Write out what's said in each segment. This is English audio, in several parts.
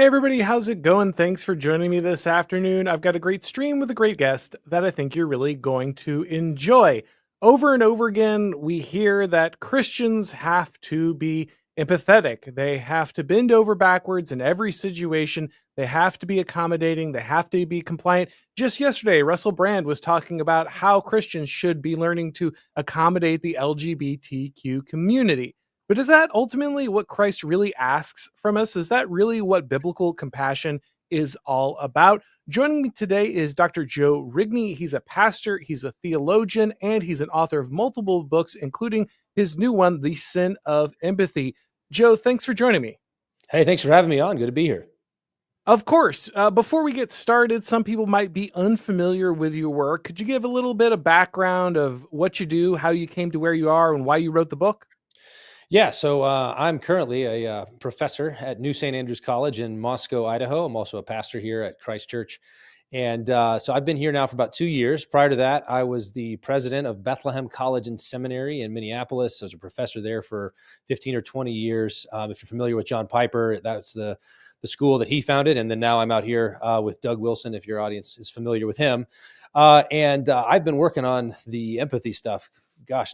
everybody, how's it going? Thanks for joining me this afternoon. I've got a great stream with a great guest that I think you're really going to enjoy. Over and over again, we hear that Christians have to be empathetic. They have to bend over backwards in every situation. They have to be accommodating. They have to be compliant. Just yesterday, Russell Brand was talking about how Christians should be learning to accommodate the LGBTQ community. But is that ultimately what Christ really asks from us? Is that really what biblical compassion is all about? Joining me today is Dr. Joe Rigney. He's a pastor, he's a theologian, and he's an author of multiple books, including his new one, The Sin of Empathy. Joe, thanks for joining me. Hey, thanks for having me on. Good to be here. Of course. Before we get started, some people might be unfamiliar with your work. Could you give a little bit of background of what you do, how you came to where you are, and why you wrote the book? Yeah, so I'm currently a professor at New St. Andrews College in Moscow, Idaho. I'm also a pastor here at Christ Church. And so I've been here now for about 2 years. Prior to that, I was the president of Bethlehem College and Seminary in Minneapolis. I was a professor there for 15 or 20 years. If you're familiar with John Piper, that's the school that he founded. And then now I'm out here with Doug Wilson, if your audience is familiar with him. And I've been working on the empathy stuff,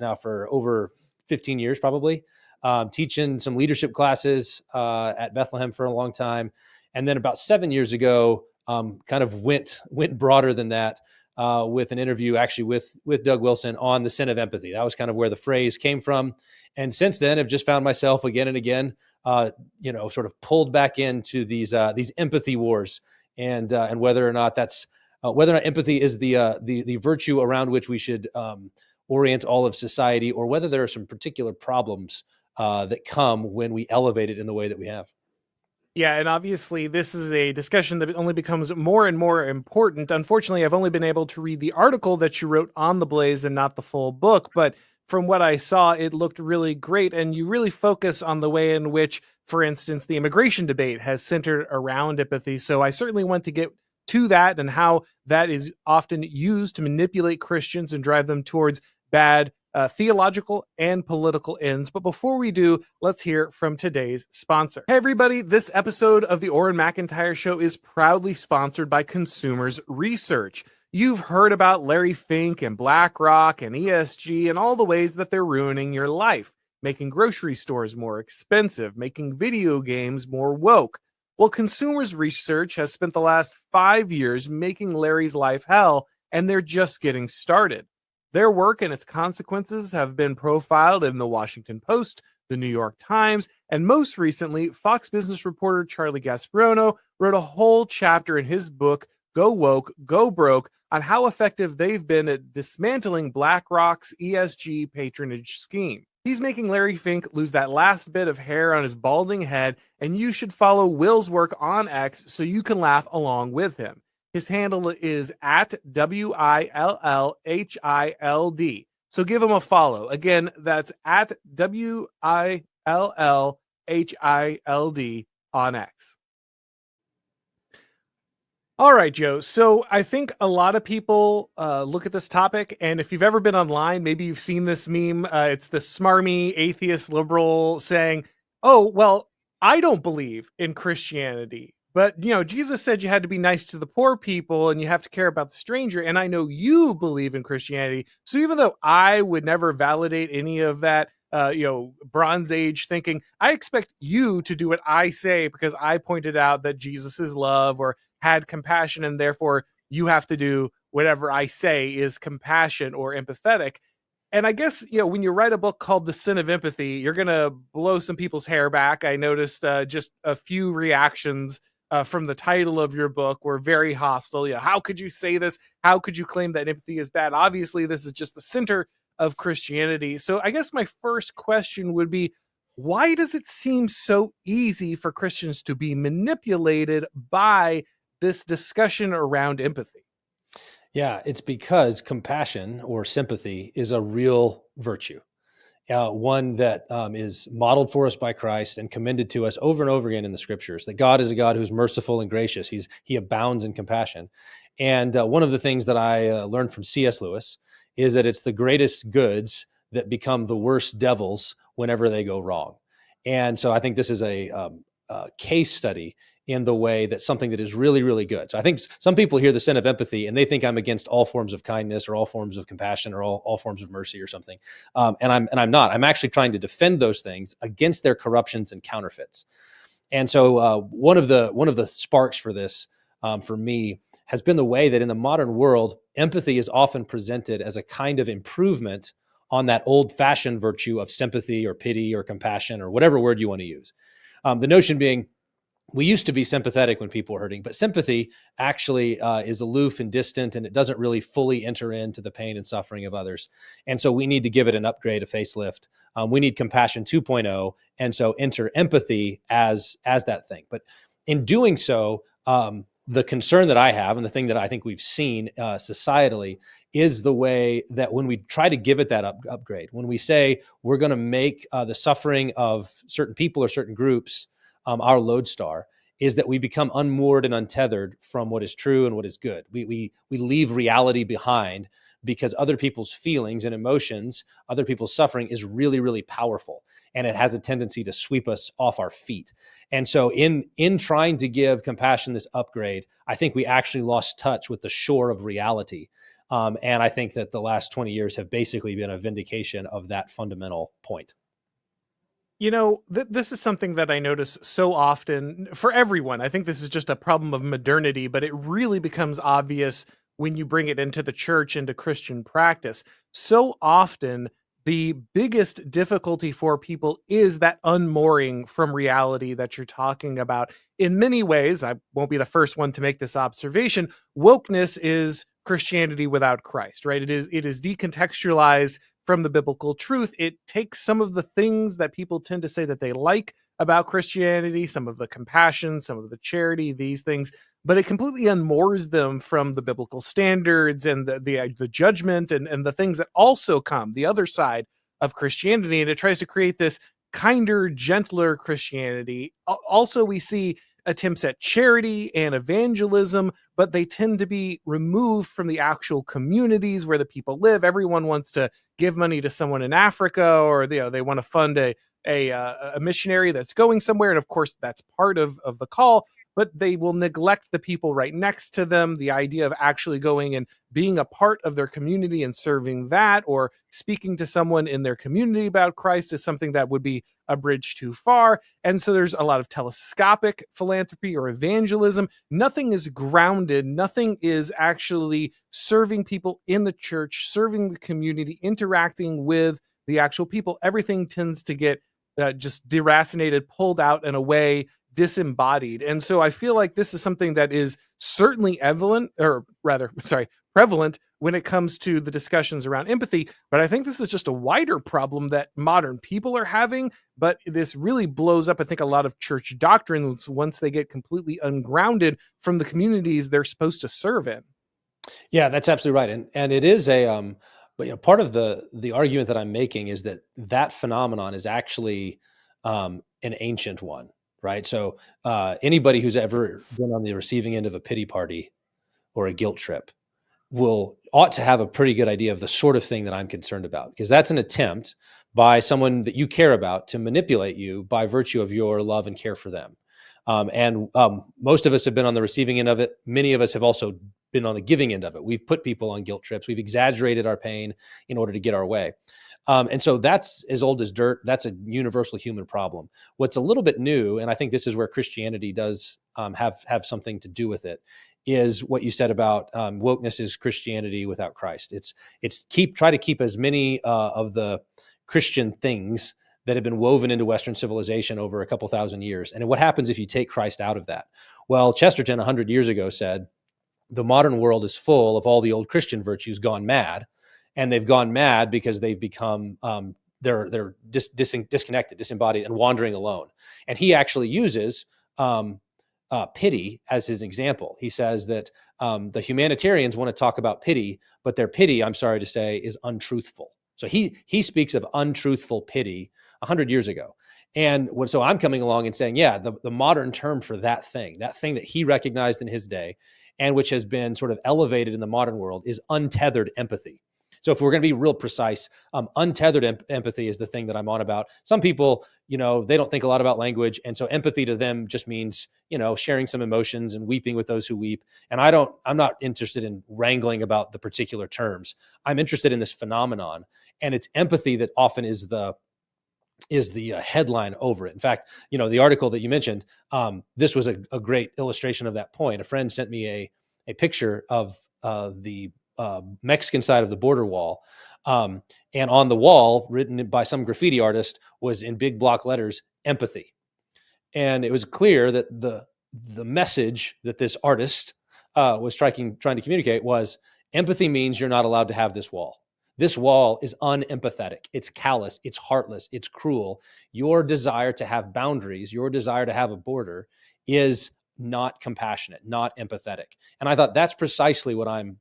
now for over 15 years probably. Teaching some leadership classes at Bethlehem for a long time. And then about 7 years ago, kind of went broader than that with an interview actually with Doug Wilson on the sin of empathy. That was kind of where the phrase came from. And since then, I've just found myself again and again, sort of pulled back into these empathy wars and whether or not empathy is the virtue around which we should orient all of society, or whether there are some particular problems that come when we elevate it in the way that we have. Yeah, and obviously this is a discussion that only becomes more and more important. Unfortunately, I've only been able to read the article that you wrote on the Blaze and not the full book, but from what I saw, it looked really great, and you really focus on the way in which, for instance, the immigration debate has centered around empathy. So I certainly want to get to that and how that is often used to manipulate Christians and drive them towards bad theological and political ends. But before we do, let's hear from today's sponsor. Hey everybody, this episode of the Auron MacIntyre Show is proudly sponsored by Consumers Research. You've heard about Larry Fink and BlackRock and ESG and all the ways that they're ruining your life, making grocery stores more expensive, making video games more woke. Well, Consumers Research has spent the last 5 years making Larry's life hell, and they're just getting started. Their work and its consequences have been profiled in the Washington Post, the New York Times, and most recently, Fox Business reporter Charlie Gasparino wrote a whole chapter in his book, Go Woke, Go Broke, on how effective they've been at dismantling BlackRock's ESG patronage scheme. He's making Larry Fink lose that last bit of hair on his balding head, and you should follow Will's work on X so you can laugh along with him. His handle is at WILLHILD. So give him a follow. Again, that's at WILLHILD on X. All right, Joe. So I think a lot of people look at this topic, and if you've ever been online, maybe you've seen this meme. It's the smarmy atheist liberal saying, oh, well, I don't believe in Christianity. But, Jesus said you had to be nice to the poor people and you have to care about the stranger. And I know you believe in Christianity. So even though I would never validate any of that, Bronze Age thinking, I expect you to do what I say because I pointed out that Jesus is love or had compassion. And therefore you have to do whatever I say is compassion or empathetic. And I guess, when you write a book called The Sin of Empathy, you're going to blow some people's hair back. I noticed just a few reactions from the title of your book were very hostile. Yeah, how could you say this? How could you claim that empathy is bad? Obviously, this is just the center of Christianity. So I guess my first question would be, why does it seem so easy for Christians to be manipulated by this discussion around empathy? Yeah, it's because compassion or sympathy is a real virtue. One that is modeled for us by Christ and commended to us over and over again in the scriptures, that God is a God who's merciful and gracious. He abounds in compassion. And one of the things that I learned from C.S. Lewis is that it's the greatest goods that become the worst devils whenever they go wrong. And so I think this is a case study in the way that something that is really, really good. So I think some people hear the sin of empathy and they think I'm against all forms of kindness or all forms of compassion or all forms of mercy or something. And I'm not. I'm actually trying to defend those things against their corruptions and counterfeits. And so one of the sparks for this, for me, has been the way that in the modern world, empathy is often presented as a kind of improvement on that old-fashioned virtue of sympathy or pity or compassion or whatever word you want to use. The notion being, we used to be sympathetic when people were hurting, but sympathy actually is aloof and distant, and it doesn't really fully enter into the pain and suffering of others. And so we need to give it an upgrade, a facelift. We need compassion 2.0, and so enter empathy as that thing. But in doing so, the concern that I have, and the thing that I think we've seen societally, is the way that when we try to give it that upgrade, when we say we're going to make the suffering of certain people or certain groups our lodestar, is that we become unmoored and untethered from what is true and what is good. We leave reality behind because other people's feelings and emotions, other people's suffering is really, really powerful. And it has a tendency to sweep us off our feet. And so in trying to give compassion this upgrade, I think we actually lost touch with the shore of reality. And I think that the last 20 years have basically been a vindication of that fundamental point. This is something that I notice so often for everyone. I think this is just a problem of modernity, but it really becomes obvious when you bring it into the church, into Christian practice. So often, the biggest difficulty for people is that unmooring from reality that you're talking about. In many ways, I won't be the first one to make this observation, wokeness is Christianity without Christ, right? It is decontextualized from the biblical truth. It takes some of the things that people tend to say that they like about Christianity, some of the compassion, some of the charity, these things, but it completely unmoors them from the biblical standards and the judgment and the things that also come, the other side of Christianity. And it tries to create this kinder, gentler Christianity. Also, we see attempts at charity and evangelism, but they tend to be removed from the actual communities where the people live. Everyone wants to give money to someone in Africa, or they want to fund a missionary that's going somewhere, and of course that's part of the call. But they will neglect the people right next to them. The idea of actually going and being a part of their community and serving that, or speaking to someone in their community about Christ, is something that would be a bridge too far. And so there's a lot of telescopic philanthropy or evangelism. Nothing is grounded. Nothing is actually serving people in the church, serving the community, interacting with the actual people. Everything tends to get just deracinated, pulled out and away, disembodied. And so I feel like this is something that is certainly prevalent when it comes to the discussions around empathy. But I think this is just a wider problem that modern people are having. But this really blows up, I think, a lot of church doctrines once they get completely ungrounded from the communities they're supposed to serve in. Yeah, that's absolutely right. And it is but part of the argument that I'm making is that phenomenon is actually an ancient one. Right. So anybody who's ever been on the receiving end of a pity party or a guilt trip ought to have a pretty good idea of the sort of thing that I'm concerned about, because that's an attempt by someone that you care about to manipulate you by virtue of your love and care for them. And most of us have been on the receiving end of it. Many of us have also been on the giving end of it. We've put people on guilt trips. We've exaggerated our pain in order to get our way. And so that's as old as dirt. That's a universal human problem. What's a little bit new, and I think this is where Christianity does have something to do with it, is what you said about wokeness is Christianity without Christ. It's try to keep as many of the Christian things that have been woven into Western civilization over a couple thousand years. And what happens if you take Christ out of that? Well, Chesterton 100 years ago said, the modern world is full of all the old Christian virtues gone mad. And they've gone mad because they've become they're disconnected, disembodied, and wandering alone. And he actually uses pity as his example. He says that the humanitarians want to talk about pity, but their pity, I'm sorry to say, is untruthful. So he speaks of untruthful pity 100 years ago. And so I'm coming along and saying, yeah, the modern term for that thing that he recognized in his day, and which has been sort of elevated in the modern world, is untethered empathy. So if we're going to be real precise, untethered empathy is the thing that I'm on about. Some people, they don't think a lot about language. And so empathy to them just means, sharing some emotions and weeping with those who weep. And I'm not interested in wrangling about the particular terms. I'm interested in this phenomenon, and it's empathy that often is the headline over it. In fact, the article that you mentioned, this was a great illustration of that point. A friend sent me a picture of the Mexican side of the border wall. And on the wall, written by some graffiti artist, was in big block letters, empathy. And it was clear that the message that this artist was trying to communicate was, empathy means you're not allowed to have this wall. This wall is unempathetic. It's callous. It's heartless. It's cruel. Your desire to have boundaries, your desire to have a border, is not compassionate, not empathetic. And I thought that's precisely what I'm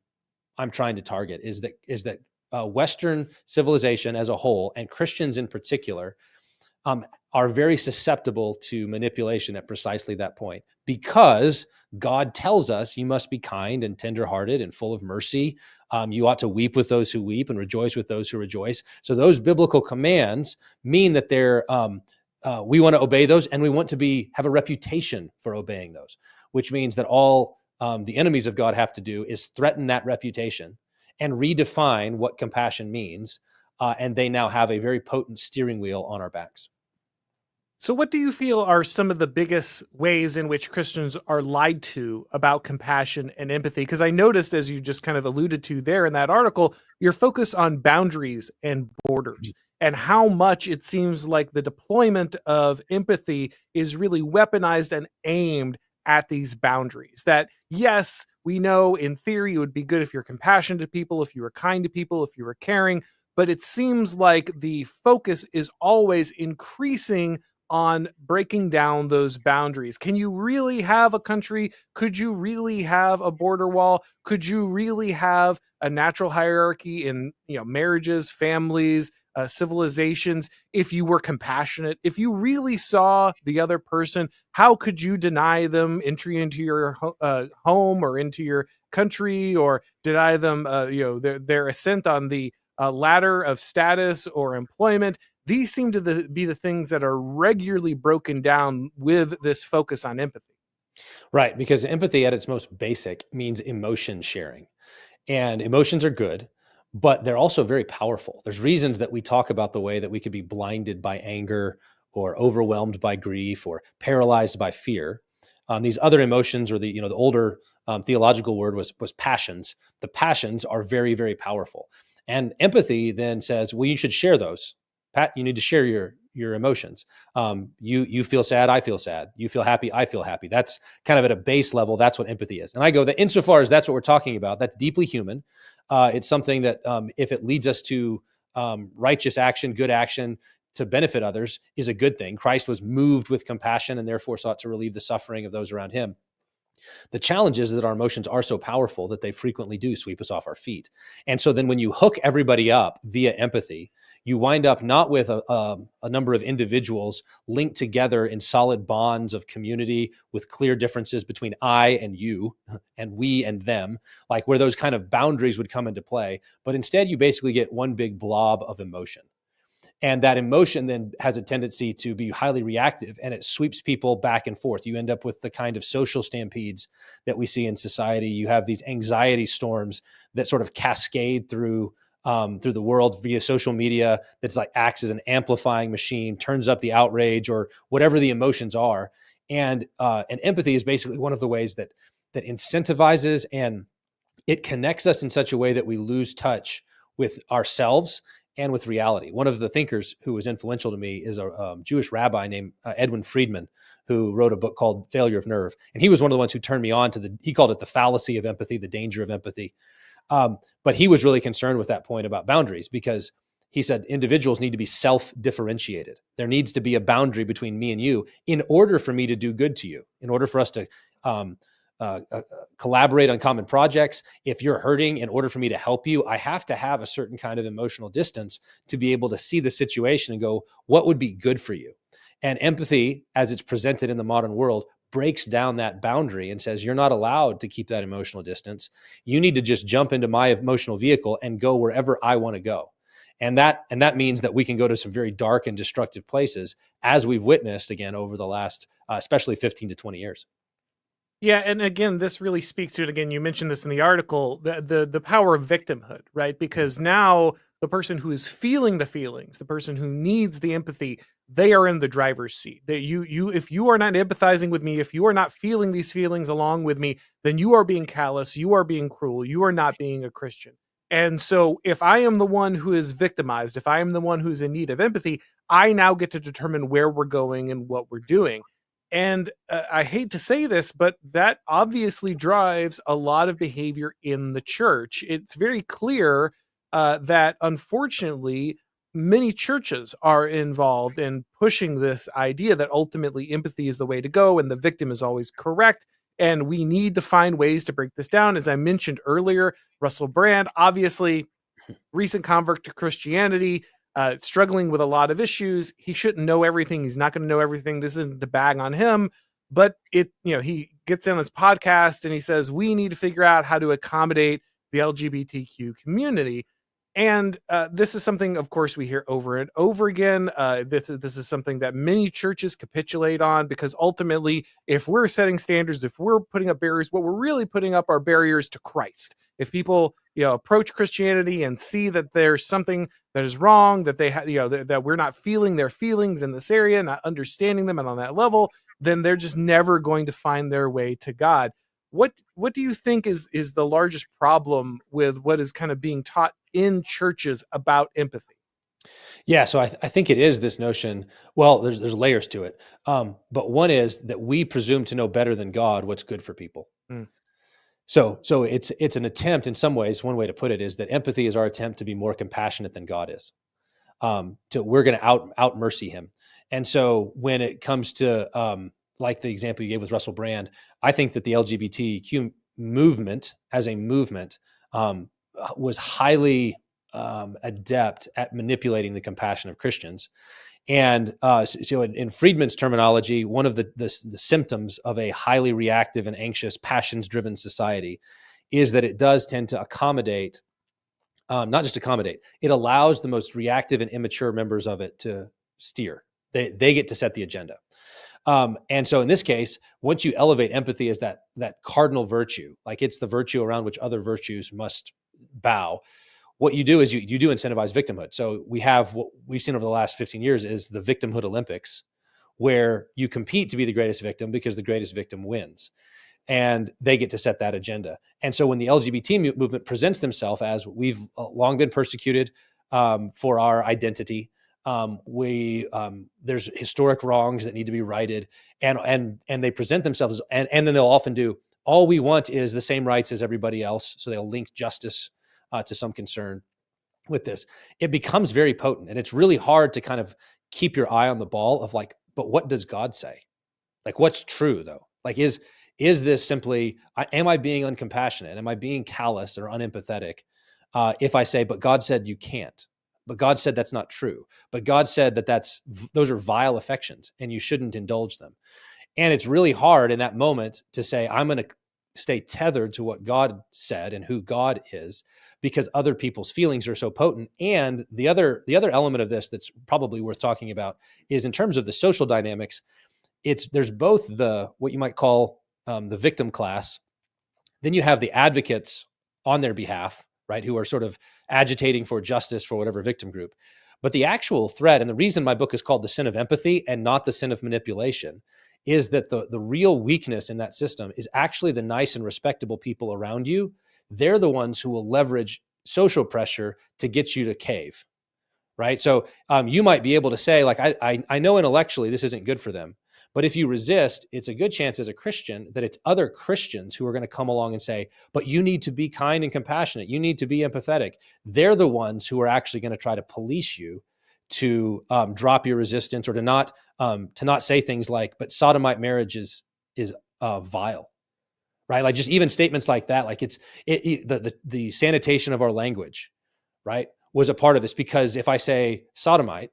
trying to target, is that Western civilization as a whole, and Christians in particular, are very susceptible to manipulation at precisely that point, because God tells us you must be kind and tenderhearted and full of mercy. You ought to weep with those who weep and rejoice with those who rejoice. So those biblical commands mean that we want to obey those, and we want to have a reputation for obeying those, which means that all the enemies of God have to do is threaten that reputation and redefine what compassion means. And they now have a very potent steering wheel on our backs. So what do you feel are some of the biggest ways in which Christians are lied to about compassion and empathy? Because I noticed, as you just kind of alluded to there in that article, your focus on boundaries and borders, and how much it seems like the deployment of empathy is really weaponized and aimed at these boundaries. That, yes, we know in theory it would be good if you're compassionate to people, if you were kind to people, if you were caring, but it seems like the focus is always increasing on breaking down those boundaries. Can you really have a country? Could you really have a border wall? Could you really have a natural hierarchy in marriages, families, civilizations, if you were compassionate? If you really saw the other person, how could you deny them entry into your home or into your country, or deny them their ascent on the ladder of status or employment? These seem to be the things that are regularly broken down with this focus on empathy. Right, because empathy at its most basic means emotion sharing. And emotions are good, but they're also very powerful. There's reasons that we talk about the way that we could be blinded by anger, or overwhelmed by grief, or paralyzed by fear. These other emotions, or the older theological word was passions. The passions are very, very powerful. And empathy then says, well, you should share those. Pat, you need to share your emotions. You feel sad, I feel sad. You feel happy, I feel happy. That's kind of at a base level. That's what empathy is. And I go that insofar as that's what we're talking about, that's deeply human. It's something that if it leads us to righteous action, good action to benefit others, is a good thing. Christ was moved with compassion and therefore sought to relieve the suffering of those around him. The challenge is that our emotions are so powerful that they frequently do sweep us off our feet. And so then when you hook everybody up via empathy, you wind up not with a number of individuals linked together in solid bonds of community with clear differences between I and you and we and them, like where those kind of boundaries would come into play. But instead, you basically get one big blob of emotion. And that emotion then has a tendency to be highly reactive, and it sweeps people back and forth. You end up with the kind of social stampedes that we see in society. You have these anxiety storms that sort of cascade through the world via social media. That's like acts as an amplifying machine, turns up the outrage or whatever the emotions are. And empathy is basically one of the ways that incentivizes, and it connects us in such a way that we lose touch with ourselves and with reality. One of the thinkers who was influential to me is a Jewish rabbi named Edwin Friedman, who wrote a book called Failure of Nerve. And he was one of the ones who turned me on to he called it the fallacy of empathy, the danger of empathy. But he was really concerned with that point about boundaries, because he said individuals need to be self-differentiated. There needs to be a boundary between me and you in order for me to do good to you, in order for us to collaborate on common projects. If you're hurting, in order for me to help you, I have to have a certain kind of emotional distance to be able to see the situation and go, what would be good for you? And empathy, as it's presented in the modern world, breaks down that boundary and says, you're not allowed to keep that emotional distance. You need to just jump into my emotional vehicle and go wherever I want to go. And that means that we can go to some very dark and destructive places, as we've witnessed again over the last, especially 15 to 20 years. Yeah, and again, this really speaks to it. Again, you mentioned this in the article, the power of victimhood, right? Because now the person who is feeling the feelings, the person who needs the empathy, they are in the driver's seat. That if you are not empathizing with me, if you are not feeling these feelings along with me, then you are being callous, you are being cruel, you are not being a Christian. And so if I am the one who is victimized, if I am the one who's in need of empathy, I now get to determine where we're going and what we're doing. And I hate to say this, but that obviously drives a lot of behavior in the church. It's very clear that unfortunately, many churches are involved in pushing this idea that ultimately empathy is the way to go and the victim is always correct. And we need to find ways to break this down. As I mentioned earlier, Russell Brand, obviously, recent convert to Christianity, struggling with a lot of issues. He shouldn't know everything. He's not going to know everything. This isn't to bag on him, but he gets on his podcast and he says, we need to figure out how to accommodate the LGBTQ community. And this is something, of course, we hear over and over again. This is something that many churches capitulate on, because ultimately, if we're setting standards, if we're putting up barriers, what we're really putting up are barriers to Christ. If people, approach Christianity and see that there's something that is wrong, that they that we're not feeling their feelings in this area, not understanding them, and on that level, then they're just never going to find their way to God. What do you think is the largest problem with what is kind of being taught in churches about empathy? Yeah, so I think it is this notion. Well, there's layers to it, but one is that we presume to know better than God what's good for people. Mm. So it's an attempt, in some ways. One way to put it is that empathy is our attempt to be more compassionate than God is. We're going to out mercy him. And so when it comes to like the example you gave with Russell Brand, I think that the LGBTQ movement as a movement was highly adept at manipulating the compassion of Christians. And so in Friedman's terminology, one of the symptoms of a highly reactive and anxious, passions-driven society is that it does tend to accommodate, not just accommodate, it allows the most reactive and immature members of it to steer. They get to set the agenda. And so in this case, once you elevate empathy as that cardinal virtue, like it's the virtue around which other virtues must bow, what you do is you do incentivize victimhood. So we have what we've seen over the last 15 years is the victimhood Olympics, where you compete to be the greatest victim because the greatest victim wins. And they get to set that agenda. And so when the LGBT movement presents themselves as we've long been persecuted for our identity, there's historic wrongs that need to be righted, and they present themselves and then they'll often do, all we want is the same rights as everybody else. So they'll link justice to some concern with this. It becomes very potent, and it's really hard to kind of keep your eye on the ball of like, but what does God say? Like, what's true though? Like, is this simply, am I being uncompassionate? Am I being callous or unempathetic? If I say, but God said you can't, but God said that's not true, but God said that those are vile affections and you shouldn't indulge them. And it's really hard in that moment to say, I'm going to stay tethered to what God said and who God is, because other people's feelings are so potent. And the other element of this that's probably worth talking about is in terms of the social dynamics. There's both what you might call the victim class. Then you have the advocates on their behalf, right, who are sort of agitating for justice for whatever victim group. But the actual threat, and the reason my book is called The Sin of Empathy and not The Sin of Manipulation, is that the real weakness in that system is actually the nice and respectable people around you. They're the ones who will leverage social pressure to get you to cave, right? So you might be able to say, like, I know intellectually this isn't good for them, but if you resist, it's a good chance as a Christian that it's other Christians who are going to come along and say, but you need to be kind and compassionate. You need to be empathetic. They're the ones who are actually going to try to police you to drop your resistance, or to not say things like, but sodomite marriage is vile, right? Like just even statements like that, like the sanitation of our language, right, was a part of this, because if I say sodomite,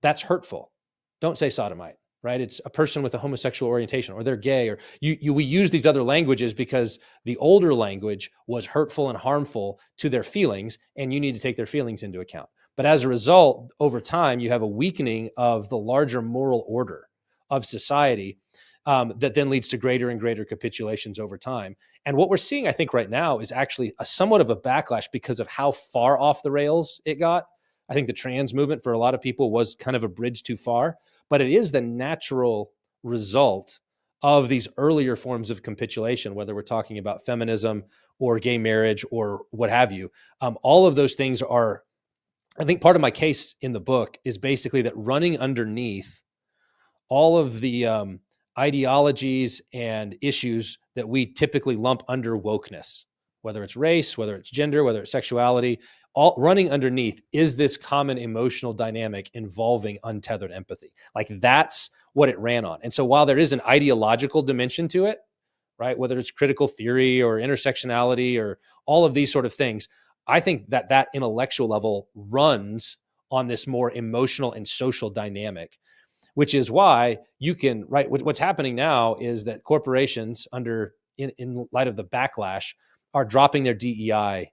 that's hurtful. Don't say sodomite. right? It's a person with a homosexual orientation, or they're gay, or we use these other languages because the older language was hurtful and harmful to their feelings, and you need to take their feelings into account. But as a result, over time, you have a weakening of the larger moral order of society, that then leads to greater and greater capitulations over time. And what we're seeing, I think, right now is actually a somewhat of a backlash because of how far off the rails it got. I think the trans movement for a lot of people was kind of a bridge too far, but it is the natural result of these earlier forms of capitulation, whether we're talking about feminism or gay marriage or what have you. All of those things are, I think part of my case in the book is basically that running underneath all of the ideologies and issues that we typically lump under wokeness, whether it's race, whether it's gender, whether it's sexuality, all running underneath is this common emotional dynamic involving untethered empathy. Like that's what it ran on. And so while there is an ideological dimension to it, right, whether it's critical theory or intersectionality or all of these sort of things, I think that that intellectual level runs on this more emotional and social dynamic, which is why you can, right, what's happening now is that corporations in light of the backlash are dropping their DEI.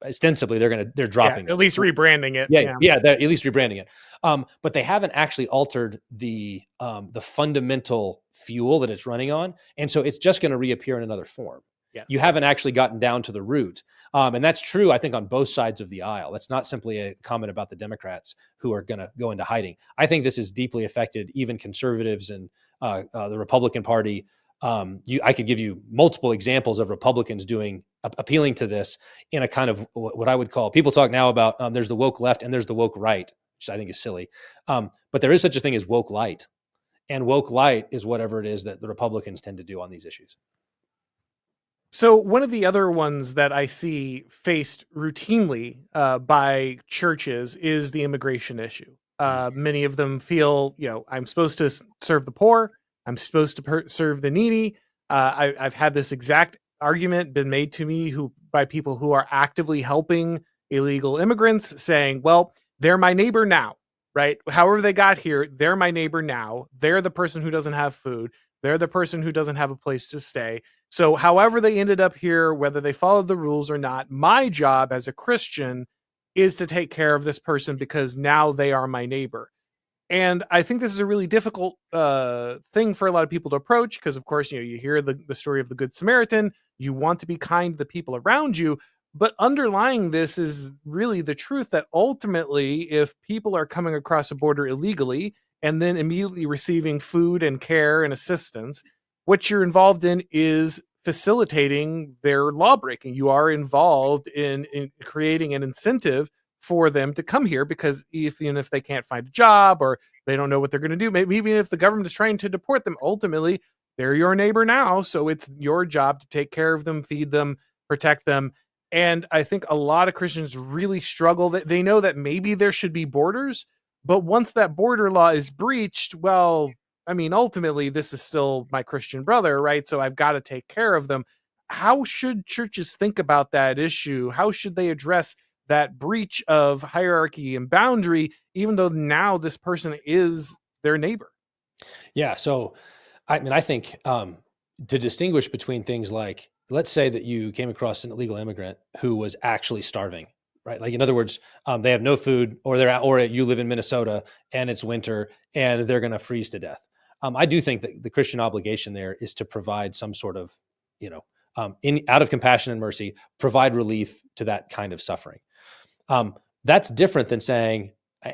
Ostensibly, they're dropping At least rebranding it. Yeah, they're at least rebranding it. But they haven't actually altered the fundamental fuel that it's running on, and so it's just going to reappear in another form. Yes. You haven't actually gotten down to the root, and that's true, I think, on both sides of the aisle. That's not simply a comment about the Democrats who are going to go into hiding. I think this has deeply affected even conservatives and the Republican Party. I could give you multiple examples of Republicans appealing to this in a kind of what I would call, people talk now about there's the woke left and there's the woke right, which I think is silly. But there is such a thing as woke light, and woke light is whatever it is that the Republicans tend to do on these issues. So one of the other ones that I see faced routinely by churches is the immigration issue. Many of them feel, I'm supposed to serve the poor. I'm supposed to serve the needy. I've had this exact argument been made to me by people who are actively helping illegal immigrants, saying, well, they're my neighbor now, right? However they got here, they're my neighbor now. They're the person who doesn't have food. They're the person who doesn't have a place to stay. So however they ended up here, whether they followed the rules or not, my job as a Christian is to take care of this person because now they are my neighbor. And I think this is a really difficult thing for a lot of people to approach because, of course, you hear the story of the Good Samaritan. You want to be kind to the people around you. But underlying this is really the truth that ultimately, if people are coming across a border illegally and then immediately receiving food and care and assistance, what you're involved in is facilitating their lawbreaking. You are involved in creating an incentive for them to come here because even if they can't find a job or they don't know what they're going to do, maybe even if the government is trying to deport them, ultimately they're your neighbor now. So it's your job to take care of them, feed them, protect them. And I think a lot of Christians really struggle. That they know that maybe there should be borders, but once that border law is breached, well, I mean, ultimately this is still my Christian brother, right? So I've got to take care of them. How should churches think about that issue? How should they address that breach of hierarchy and boundary, even though now this person is their neighbor? Yeah. So, I think to distinguish between things like, let's say that you came across an illegal immigrant who was actually starving, right? Like, in other words, they have no food, or you live in Minnesota and it's winter and they're going to freeze to death. I do think that the Christian obligation there is to provide some sort of, out of compassion and mercy, provide relief to that kind of suffering. That's different than saying,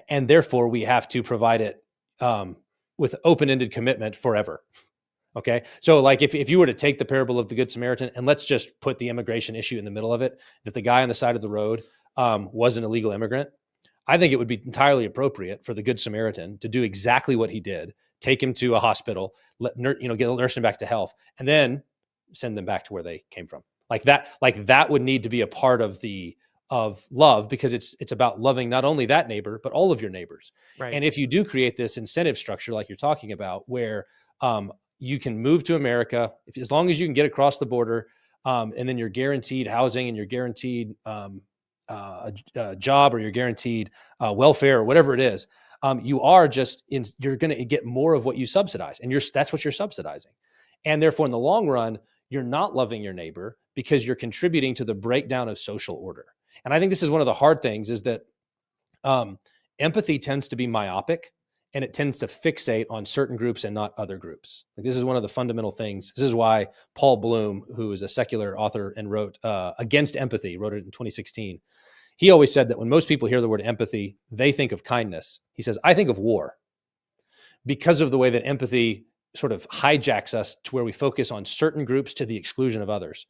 and therefore we have to provide it with open-ended commitment forever. Okay. So like if you were to take the parable of the Good Samaritan and let's just put the immigration issue in the middle of it, that the guy on the side of the road was an illegal immigrant, I think it would be entirely appropriate for the Good Samaritan to do exactly what he did, take him to a hospital, nurse him back to health, and then send them back to where they came from. Like that would need to be a part of love, because it's about loving not only that neighbor, but all of your neighbors. Right. And if you do create this incentive structure, like you're talking about, where you can move to America, as long as you can get across the border, and then you're guaranteed housing and you're guaranteed a job, or you're guaranteed welfare, or whatever it is, you're going to get more of what you subsidize, and that's what you're subsidizing. And therefore, in the long run, you're not loving your neighbor because you're contributing to the breakdown of social order. And I think this is one of the hard things, is that empathy tends to be myopic, and it tends to fixate on certain groups and not other groups. Like, this is one of the fundamental things. This is why Paul Bloom, who is a secular author and wrote Against Empathy, wrote it in 2016. He always said that when most people hear the word empathy, they think of kindness. He says, I think of war, because of the way that empathy sort of hijacks us to where we focus on certain groups to the exclusion of others.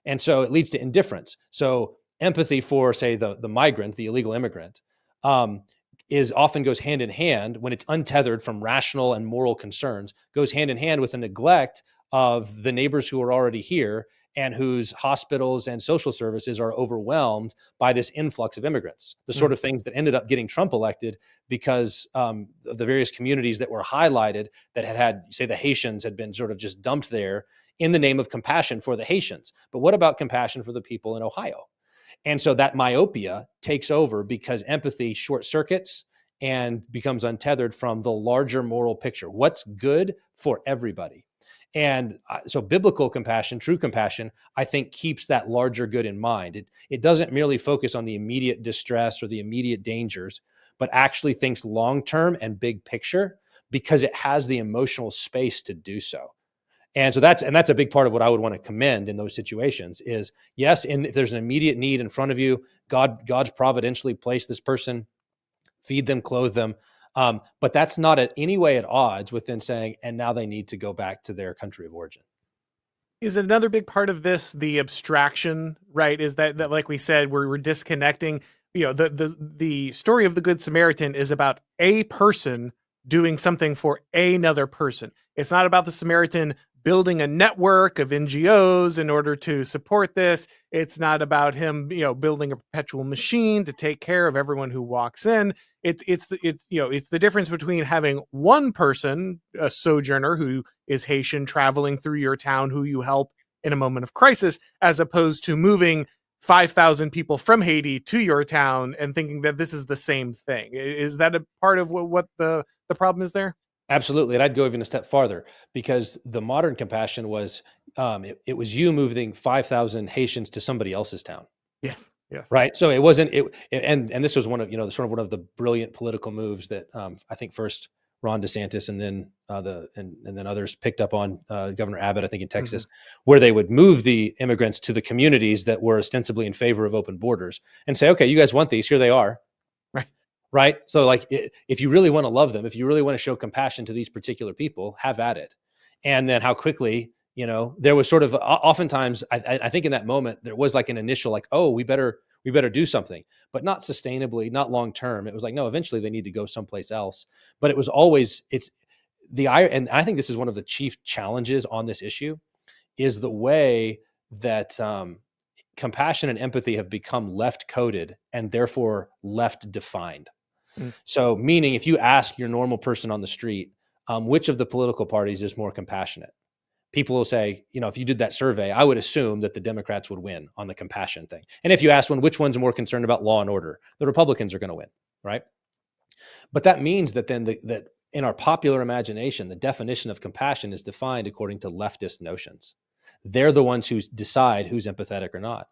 And so it leads to indifference. So empathy for, say, the migrant, the illegal immigrant, often goes hand in hand, when it's untethered from rational and moral concerns, goes hand in hand with a neglect of the neighbors who are already here and whose hospitals and social services are overwhelmed by this influx of immigrants. The sort of things that ended up getting Trump elected, because of the various communities that were highlighted that had, say, the Haitians had been sort of just dumped there in the name of compassion for the Haitians. But what about compassion for the people in Ohio? And so that myopia takes over because empathy short circuits and becomes untethered from the larger moral picture. What's good for everybody? And so biblical compassion, true compassion, I think keeps that larger good in mind. It doesn't merely focus on the immediate distress or the immediate dangers, but actually thinks long-term and big picture, because it has the emotional space to do so. And so that's a big part of what I would want to commend in those situations is, yes, and if there's an immediate need in front of you, God's providentially placed this person, feed them, clothe them. But that's not in any way at odds with them saying, and now they need to go back to their country of origin. Is another big part of this the abstraction, right? Is that like we said, we're disconnecting, the story of the Good Samaritan is about a person doing something for another person. It's not about the Samaritan building a network of NGOs in order to support this. It's not about him, building a perpetual machine to take care of everyone who walks in. It's the difference between having one person, a sojourner who is Haitian, traveling through your town, who you help in a moment of crisis, as opposed to moving 5,000 people from Haiti to your town and thinking that this is the same thing. Is that a part of what the problem is there? Absolutely. And I'd go even a step farther, because the modern compassion was, it was you moving 5,000 Haitians to somebody else's town. Yes. Right. So it wasn't, and this was one of, one of the brilliant political moves that I think first Ron DeSantis and then and then others picked up on, Governor Abbott, I think in Texas, where they would move the immigrants to the communities that were ostensibly in favor of open borders and say, okay, you guys want these, here they are. Right. So like, if you really want to love them, if you really want to show compassion to these particular people, have at it. And then how quickly, there was sort of oftentimes, I think in that moment, there was like an initial, like, oh, we better do something, but not sustainably, not long term. It was like, no, eventually they need to go someplace else. But it was always, and I think this is one of the chief challenges on this issue, is the way that compassion and empathy have become left coded and therefore left defined. So meaning, if you ask your normal person on the street, which of the political parties is more compassionate, people will say, if you did that survey, I would assume that the Democrats would win on the compassion thing. And if you ask which one's more concerned about law and order, the Republicans are going to win, right? But that means that then that in our popular imagination, the definition of compassion is defined according to leftist notions. They're the ones who decide who's empathetic or not.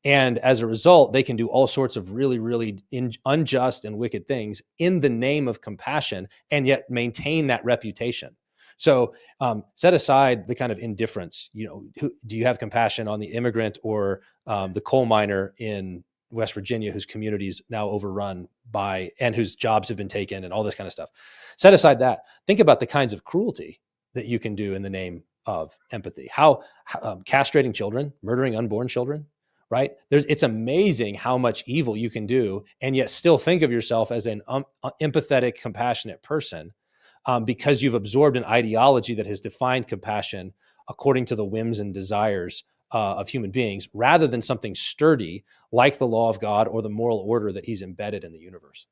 And as a result, they can do all sorts of really, really unjust and wicked things in the name of compassion, and yet maintain that reputation. So set aside the kind of indifference. Do you have compassion on the immigrant or the coal miner in West Virginia whose community is now overrun by, and whose jobs have been taken and all this kind of stuff? Set aside that. Think about the kinds of cruelty that you can do in the name of empathy. How castrating children, murdering unborn children, right? It's amazing how much evil you can do and yet still think of yourself as an empathetic, compassionate person, because you've absorbed an ideology that has defined compassion according to the whims and desires of human beings, rather than something sturdy like the law of God or the moral order that he's embedded in the universe.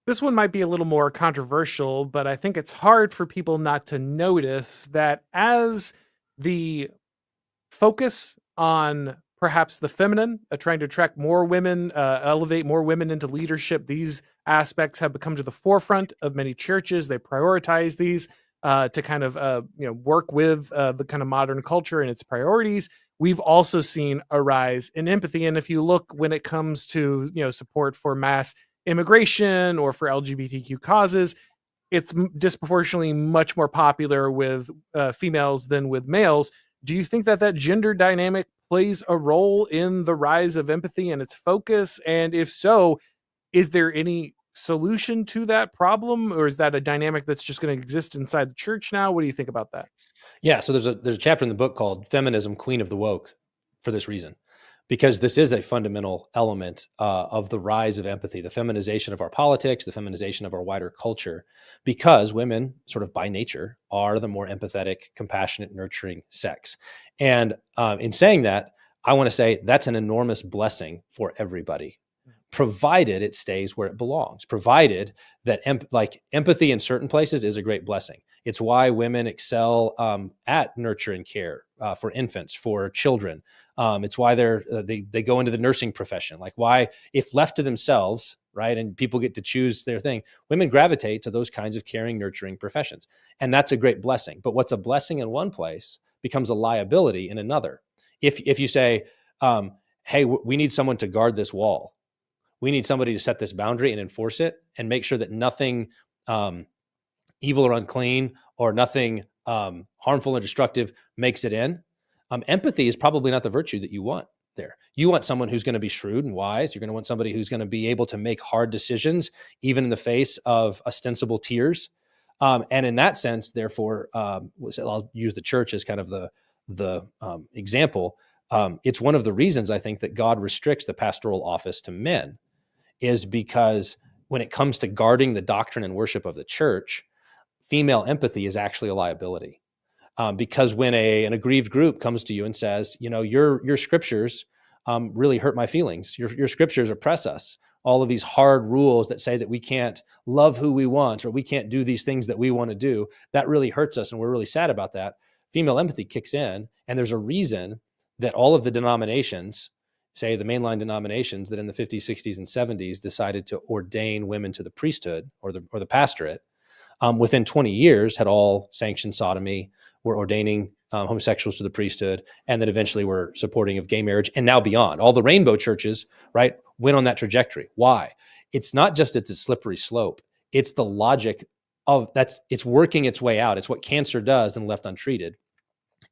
This one might be a little more controversial, but I think it's hard for people not to notice that as the focus on perhaps the feminine, trying to attract more women, elevate more women into leadership, these aspects have become to the forefront of many churches. They prioritize these to kind of work with the kind of modern culture and its priorities. We've also seen a rise in empathy, and if you look when it comes to support for mass immigration or for LGBTQ causes, it's disproportionately much more popular with females than with males. Do you think that gender dynamic plays a role in the rise of empathy and its focus? And if so, is there any solution to that problem, or is that a dynamic that's just going to exist inside the church now? What do you think about that? Yeah, so there's a chapter in the book called "Feminism: Queen of the Woke" for this reason, because this is a fundamental element of the rise of empathy, the feminization of our politics, the feminization of our wider culture, because women, sort of by nature, are the more empathetic, compassionate, nurturing sex. And in saying that, I want to say that's an enormous blessing for everybody, provided it stays where it belongs, provided that empathy in certain places is a great blessing. It's why women excel at nurture and care for infants, for children. It's why they go into the nursing profession. Like why, if left to themselves, right, and people get to choose their thing, women gravitate to those kinds of caring, nurturing professions. And that's a great blessing. But what's a blessing in one place becomes a liability in another. If you say, hey, we need someone to guard this wall, we need somebody to set this boundary and enforce it and make sure that nothing evil or unclean or nothing harmful or destructive makes it in. Empathy is probably not the virtue that you want there. You want someone who's going to be shrewd and wise. You're going to want somebody who's going to be able to make hard decisions, even in the face of ostensible tears. And in that sense, therefore, I'll use the church as kind of the example. It's one of the reasons I think that God restricts the pastoral office to men, is because when it comes to guarding the doctrine and worship of the church, female empathy is actually a liability. Because when an aggrieved group comes to you and says, your scriptures really hurt my feelings. Your scriptures oppress us. All of these hard rules that say that we can't love who we want or we can't do these things that we want to do, that really hurts us and we're really sad about that. Female empathy kicks in, and there's a reason that all of the denominations, say the mainline denominations that in the 50s, 60s, and 70s decided to ordain women to the priesthood or the pastorate, within 20 years had all sanctioned sodomy, were ordaining homosexuals to the priesthood, and then eventually were supporting of gay marriage, and now beyond. All the rainbow churches, right, went on that trajectory. Why? It's not just it's a slippery slope. It's the logic of it's working its way out. It's what cancer does and left untreated.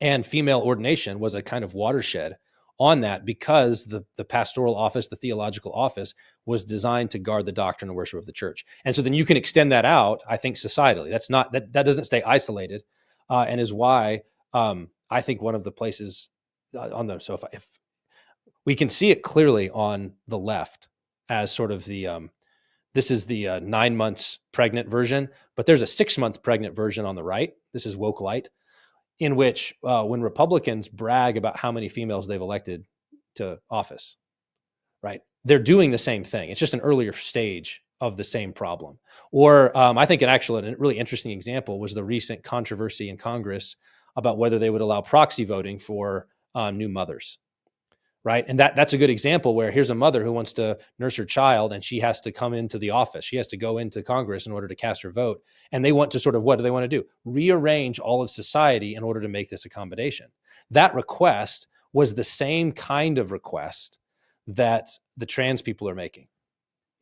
And female ordination was a kind of watershed on that, because the pastoral office, the theological office, was designed to guard the doctrine and worship of the church. And so then you can extend that out, I think, societally. That doesn't stay isolated, and is why I think one of the places so if we can see it clearly on the left as sort of this is the 9 months pregnant version, but there's a 6-month pregnant version on the right. This is woke light, in which when Republicans brag about how many females they've elected to office, right, they're doing the same thing. It's just an earlier stage of the same problem. Or I think a really interesting example was the recent controversy in Congress about whether they would allow proxy voting for new mothers, right? And that's a good example where here's a mother who wants to nurse her child, and she has to come into the office. She has to go into Congress in order to cast her vote. And they want to sort of, what do they want to do? Rearrange all of society in order to make this accommodation. That request was the same kind of request that the trans people are making.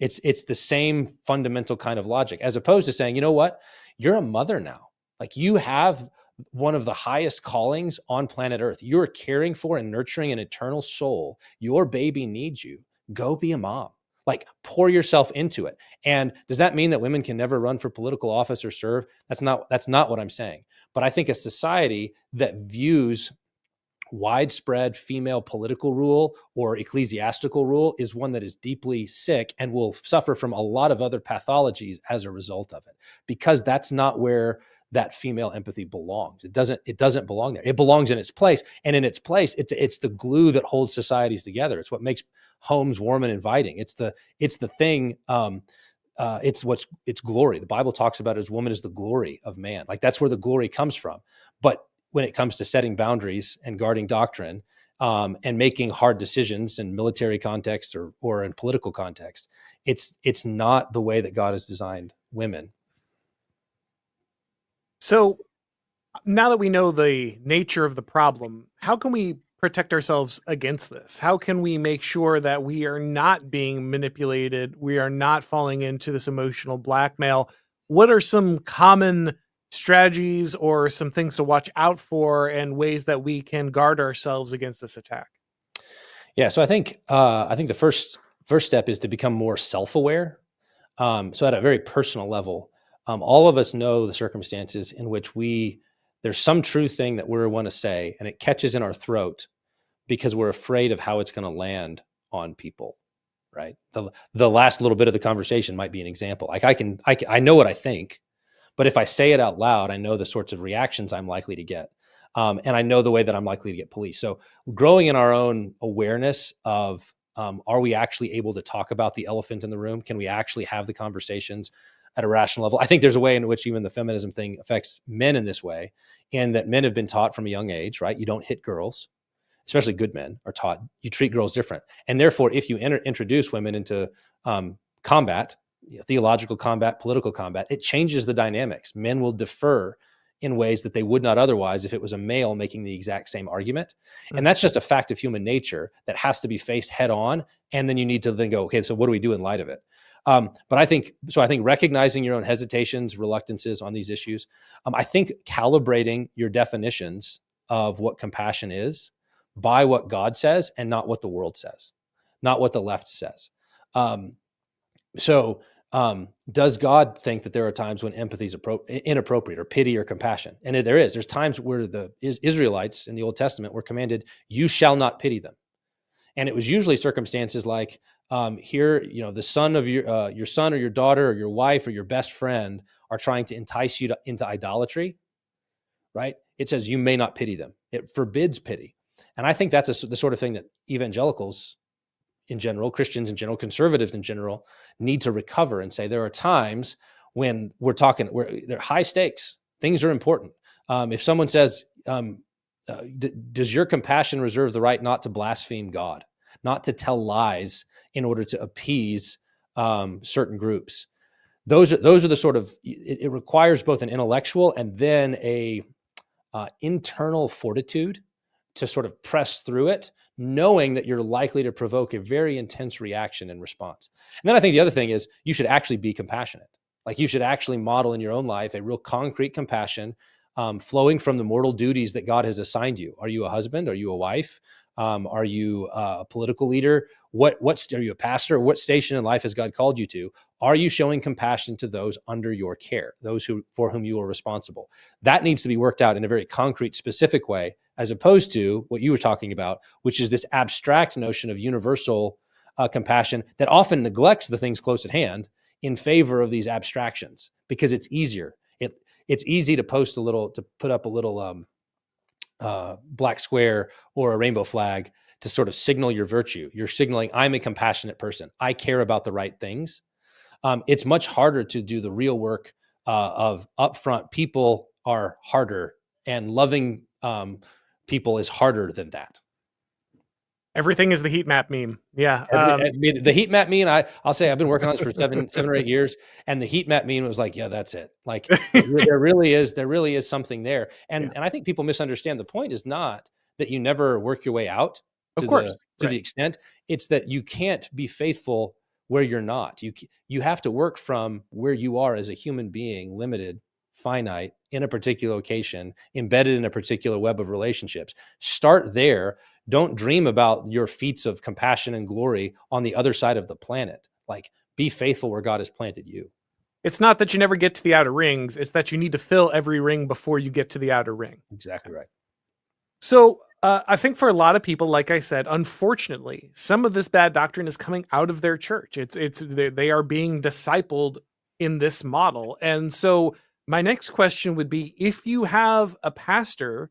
It's the same fundamental kind of logic, as opposed to saying, you know what? You're a mother now. Like, you have one of the highest callings on planet Earth. You're caring for and nurturing an eternal soul. Your baby needs you. Go be a mom. Like, pour yourself into it. And does that mean that women can never run for political office or serve? That's not what I'm saying. But I think a society that views widespread female political rule or ecclesiastical rule is one that is deeply sick and will suffer from a lot of other pathologies as a result of it, because that's not where that female empathy belongs. It doesn't belong there. It belongs in its place, and in its place, it's the glue that holds societies together. It's what makes homes warm and inviting. It's the thing. It's glory. The Bible talks about it as woman is the glory of man. Like, that's where the glory comes from. But when it comes to setting boundaries and guarding doctrine, and making hard decisions in military context or in political context. It's not the way that God has designed women. So now that we know the nature of the problem, how can we protect ourselves against this? How can we make sure that we are not being manipulated? We are not falling into this emotional blackmail? What are some common strategies or some things to watch out for and ways that we can guard ourselves against this attack? Yeah. So I think the first step is to become more self-aware. So at a very personal level, all of us know the circumstances in which there's some true thing that we want to say, and it catches in our throat because we're afraid of how it's going to land on people, right? The last little bit of the conversation might be an example. Like I know what I think, but if I say it out loud, I know the sorts of reactions I'm likely to get. And I know the way that I'm likely to get policed. So growing in our own awareness of, are we actually able to talk about the elephant in the room? Can we actually have the conversations at a rational level? I think there's a way in which even the feminism thing affects men in this way, and that men have been taught from a young age, right? You don't hit girls, especially good men are taught you treat girls different. And therefore, if you introduce women into combat, theological combat, political combat, it changes the dynamics. Men will defer in ways that they would not otherwise if it was a male making the exact same argument. And that's just a fact of human nature that has to be faced head on. And then you need to then go, okay, so what do we do in light of it? But I think recognizing your own hesitations, reluctances on these issues, I think calibrating your definitions of what compassion is by what God says and not what the world says, not what the left says. Does God think that there are times when empathy is inappropriate, or pity or compassion? And there's times where the Israelites in the Old Testament were commanded, you shall not pity them. And it was usually circumstances like, here, the son of your son or your daughter or your wife or your best friend are trying to entice you into idolatry, right? It says you may not pity them. It forbids pity. And I think that's the sort of thing that evangelicals in general, Christians in general, conservatives in general, need to recover and say there are times when we're talking where they're high stakes. Things are important. If someone says, does your compassion reserve the right not to blaspheme God, not to tell lies in order to appease certain groups? Those are the sort of, it requires both an intellectual and then a internal fortitude to sort of press through it, knowing that you're likely to provoke a very intense reaction and response. And then I think the other thing is you should actually be compassionate. Like you should actually model in your own life a real concrete compassion flowing from the mortal duties that God has assigned you. Are you a husband? Are you a wife? Are you a political leader? Are you a pastor? What station in life has God called you to? Are you showing compassion to those under your care, those for whom you are responsible? That needs to be worked out in a very concrete, specific way, as opposed to what you were talking about, which is this abstract notion of universal compassion that often neglects the things close at hand in favor of these abstractions because it's easier. It's easy to put up a little black square or a rainbow flag to sort of signal your virtue. You're signaling, I'm a compassionate person. I care about the right things. It's much harder to do the real work of upfront. People are harder, and loving people is harder than that. Everything is the heat map meme. Yeah. The heat map meme, I'll say I've been working on this for seven or 8 years. And the heat map meme was like, yeah, that's it. Like there really is something there. And I think people misunderstand. The point is not that you never work your way out to the extent. It's that you can't be faithful where you're not. You have to work from where you are as a human being, limited, finite, in a particular location, embedded in a particular web of relationships. Start there. Don't dream about your feats of compassion and glory on the other side of the planet. Like, be faithful where God has planted you. It's not that you never get to the outer rings. It's that you need to fill every ring before you get to the outer ring. Exactly right. So I think for a lot of people, like I said, unfortunately, some of this bad doctrine is coming out of their church. They are being discipled in this model. And so my next question would be, if you have a pastor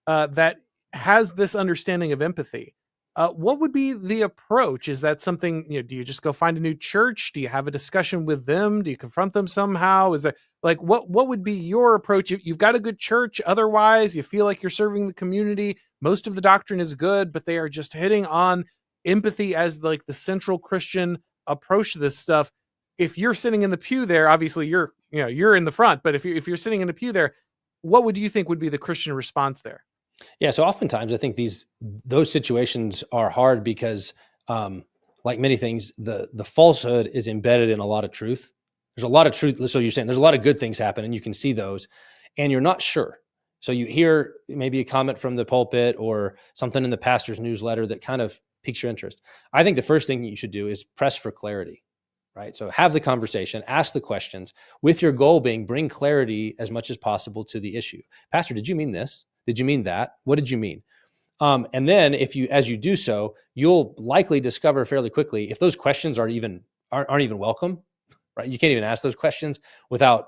that has this understanding of empathy, what would be the approach? Is that something, do you just go find a new church? Do you have a discussion with them? Do you confront them somehow? Like, what would be your approach? You've got a good church, otherwise you feel like you're serving the community. Most of the doctrine is good, but they are just hitting on empathy as like the central Christian approach to this stuff. If you're sitting in the pew there, obviously you're in the front, but if you're sitting in the pew there, what would you think would be the Christian response there? Yeah. So oftentimes I think those situations are hard because, like many things, the falsehood is embedded in a lot of truth. There's a lot of truth. So you're saying there's a lot of good things happen and you can see those and you're not sure. So you hear maybe a comment from the pulpit or something in the pastor's newsletter that kind of piques your interest. I think the first thing you should do is press for clarity, right? So have the conversation, ask the questions with your goal being bring clarity as much as possible to the issue. Pastor, did you mean this? Did you mean that? What did you mean? And then as you do so, you'll likely discover fairly quickly if those questions aren't even welcome, right? You can't even ask those questions without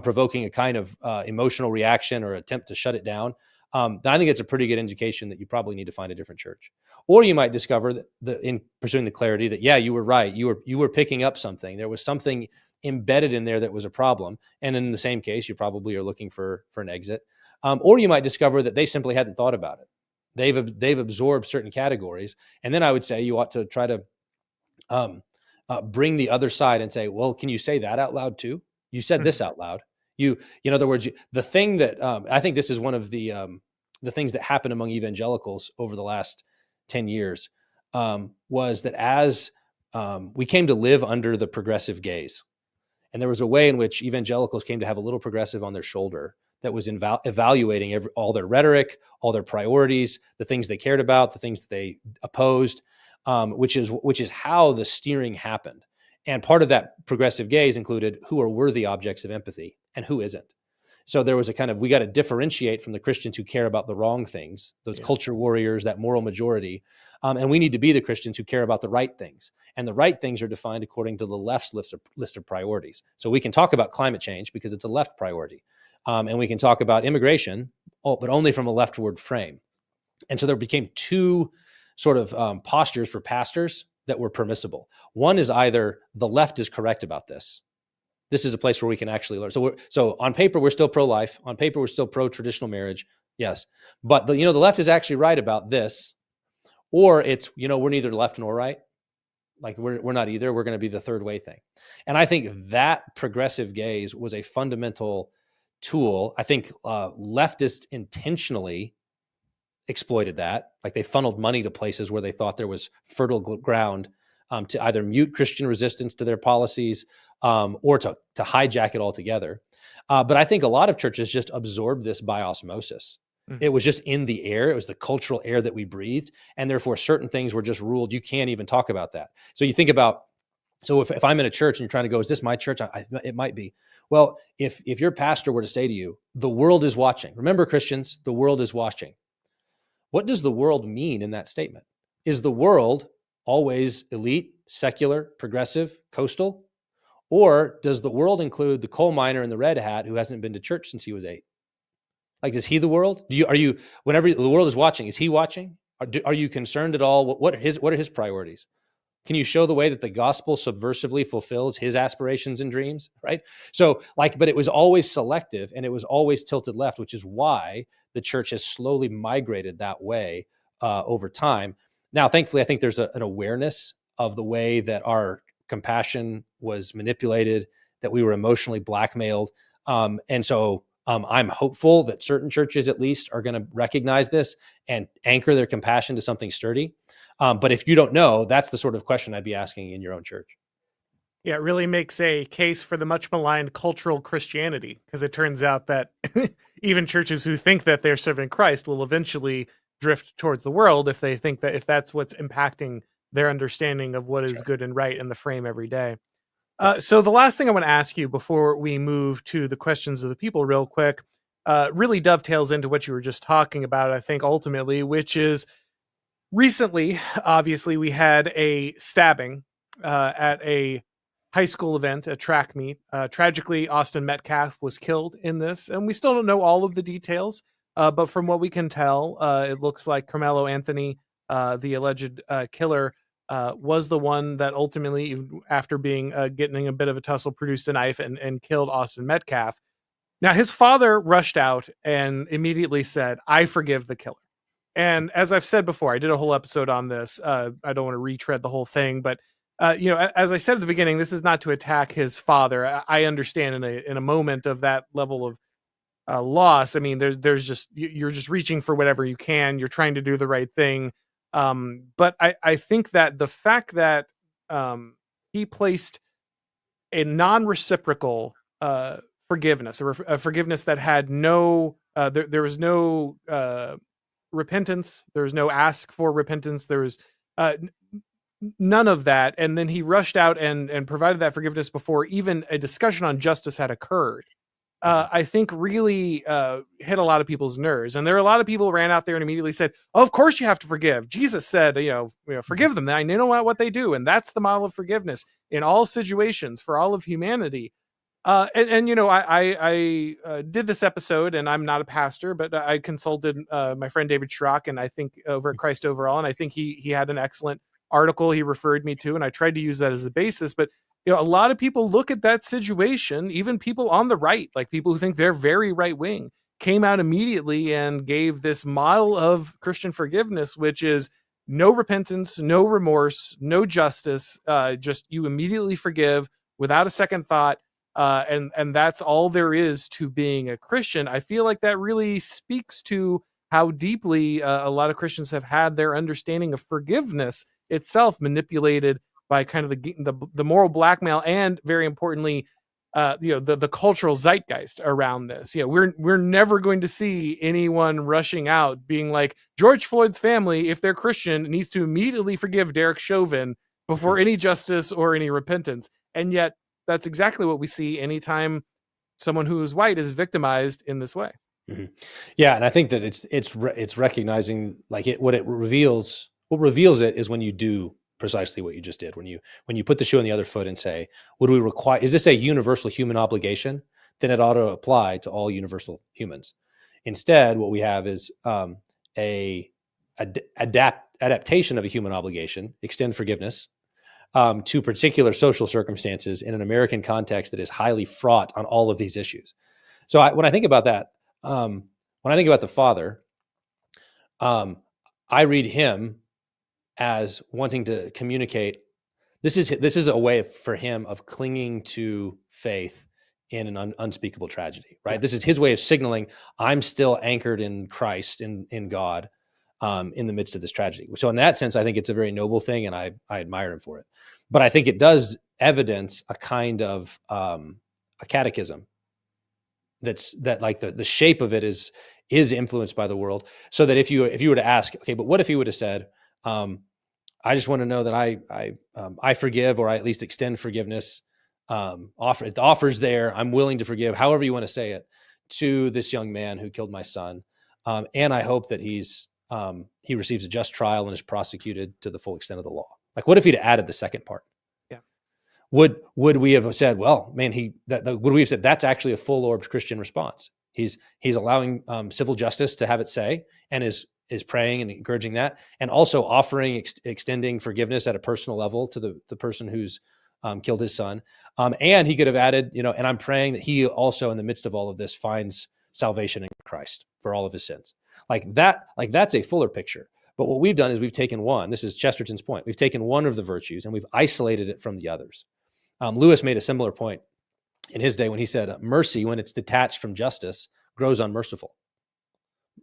provoking a kind of emotional reaction or attempt to shut it down. Then I think it's a pretty good indication that you probably need to find a different church. Or you might discover that in pursuing the clarity that, yeah, you were right. You were picking up something. There was something embedded in there that was a problem. And in the same case, you probably are looking for an exit. Or you might discover that they simply hadn't thought about it. They've absorbed certain categories. And then I would say you ought to try to bring the other side and say, well, can you say that out loud too? You said this out loud. In other words, the thing that I think this is one of the things that happened among evangelicals over the last 10 years was that as we came to live under the progressive gaze, and there was a way in which evangelicals came to have a little progressive on their shoulder that was evaluating all their rhetoric, all their priorities, the things they cared about, the things that they opposed, which is how the steering happened. And part of that progressive gaze included who are worthy objects of empathy and who isn't. So there was a kind of, we got to differentiate from the Christians who care about the wrong things, those culture warriors, that moral majority. And we need to be the Christians who care about the right things. And the right things are defined according to the left's list of priorities. So we can talk about climate change because it's a left priority. And we can talk about immigration, but only from a leftward frame. And so there became two sort of postures for pastors that were permissible. One is either the left is correct about this. This is a place where we can actually learn. So on paper, we're still pro-life. On paper, we're still pro-traditional marriage. Yes. But the left is actually right about this. Or it's, we're neither left nor right. Like we're not either. We're going to be the third way thing. And I think that progressive gaze was a fundamental tool. I think leftists intentionally exploited that. Like they funneled money to places where they thought there was fertile ground to either mute Christian resistance to their policies or to hijack it altogether. But I think a lot of churches just absorbed this by osmosis. It was just in the air. It was the cultural air that we breathed. And therefore, certain things were just ruled. You can't even talk about that. So you think about, so if I'm in a church and you're trying to go, is this my church? It might be. Well, if your pastor were to say to you, the world is watching. Remember, Christians, the world is watching. What does the world mean in that statement? Is the world always elite, secular, progressive, coastal? Or does the world include the coal miner and the red hat who hasn't been to church since he was 8? Like, is he the world? Whenever the world is watching, is he watching? Are you concerned at all? What are his priorities? Can you show the way that the gospel subversively fulfills his aspirations and dreams? Right. So but it was always selective and it was always tilted left, which is why the church has slowly migrated that way over time. Now, thankfully, I think there's an awareness of the way that our compassion was manipulated, that we were emotionally blackmailed. And so I'm hopeful that certain churches at least are going to recognize this and anchor their compassion to something sturdy. But if you don't know, that's the sort of question I'd be asking in your own church. Yeah, it really makes a case for the much maligned cultural Christianity, because it turns out that even churches who think that they're serving Christ will eventually drift towards the world if they think that if that's what's impacting their understanding of what is good and right in the frame every day. So the last thing I want to ask you before we move to the questions of the people real quick really dovetails into what you were just talking about, I think, ultimately, which is recently, obviously, we had a stabbing at a high school event, a track meet. Tragically, Austin Metcalf was killed in this, and we still don't know all of the details. But from what we can tell, it looks like Carmelo Anthony, the alleged killer, was the one that ultimately, after being getting a bit of a tussle, produced a knife and killed Austin Metcalf. Now, his father rushed out and immediately said, "I forgive the killer." And as I've said before, I did a whole episode on this. I don't want to retread the whole thing, but as I said at the beginning, this is not to attack his father. I understand in a moment of that level of loss. I mean, there's just you're just reaching for whatever you can. You're trying to do the right thing. But I think that the fact that he placed a non-reciprocal forgiveness, a forgiveness that had no, there was no repentance, there was no ask for repentance, there was uh, none of that, and then he rushed out and provided that forgiveness before even a discussion on justice had occurred. I think really hit a lot of people's nerves. And there are a lot of people who ran out there and immediately said, "Oh, of course you have to forgive. Jesus said, forgive them. I know what they do." And that's the model of forgiveness in all situations for all of humanity. I did this episode, and I'm not a pastor, but I consulted my friend David Schrock, and I think over at Christ Overall, and I think he had an excellent article he referred me to, and I tried to use that as a basis. But a lot of people look at that situation, even people on the right, like people who think they're very right wing, came out immediately and gave this model of Christian forgiveness, which is no repentance, no remorse, no justice, just you immediately forgive without a second thought. And that's all there is to being a Christian. I feel like that really speaks to how deeply a lot of Christians have had their understanding of forgiveness itself manipulated by kind of the moral blackmail, and very importantly, the cultural zeitgeist around this. We're never going to see anyone rushing out being like, George Floyd's family, if they're Christian, needs to immediately forgive Derek Chauvin before any justice or any repentance. And yet that's exactly what we see anytime someone who is white is victimized in this way. Mm-hmm. Yeah, and I think that it's recognizing like what reveals it is when you do precisely what you just did. When you put the shoe on the other foot and say, what do we require? Is this a universal human obligation? Then it ought to apply to all universal humans. Instead, what we have is a adaptation of a human obligation, extend forgiveness, to particular social circumstances in an American context that is highly fraught on all of these issues. So when I think about that, when I think about the Father, I read him as wanting to communicate. This is a way for him of clinging to faith in an unspeakable tragedy, right? Yeah. This is his way of signaling, I'm still anchored in Christ, in God, in the midst of this tragedy. So in that sense, I think it's a very noble thing, and I admire him for it. But I think it does evidence a kind of a catechism that like the shape of it is influenced by the world. So that if you were to ask, okay, but what if he would have said, I just want to know that I forgive, or I at least extend forgiveness. The offer's there. I'm willing to forgive, however you want to say it, to this young man who killed my son, and I hope that he receives a just trial and is prosecuted to the full extent of the law. Like, what if he'd added the second part? Yeah. Would we have said, well, man, would we have said that's actually a full-orbed Christian response? He's allowing civil justice to have its say, and is praying and encouraging that, and also offering extending forgiveness at a personal level to the person who's killed his son. And he could have added, and I'm praying that he also, in the midst of all of this, finds salvation in Christ for all of his sins. Like that's a fuller picture. But what we've done is we've taken one. This is Chesterton's point. We've taken one of the virtues and we've isolated it from the others. Lewis made a similar point in his day when he said, mercy, when it's detached from justice, grows unmerciful.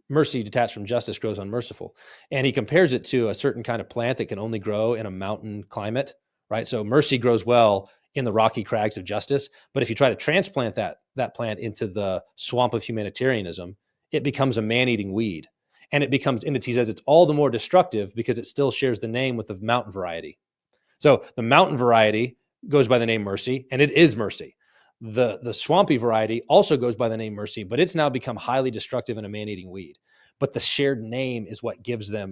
Mercy detached from justice grows unmerciful. And he compares it to a certain kind of plant that can only grow in a mountain climate, right? So mercy grows well in the rocky crags of justice. But if you try to transplant that plant into the swamp of humanitarianism, it becomes a man-eating weed. And he says it's all the more destructive because it still shares the name with the mountain variety. So the mountain variety goes by the name mercy, and it is mercy. The swampy variety also goes by the name mercy, but it's now become highly destructive and a man-eating weed. But the shared name is what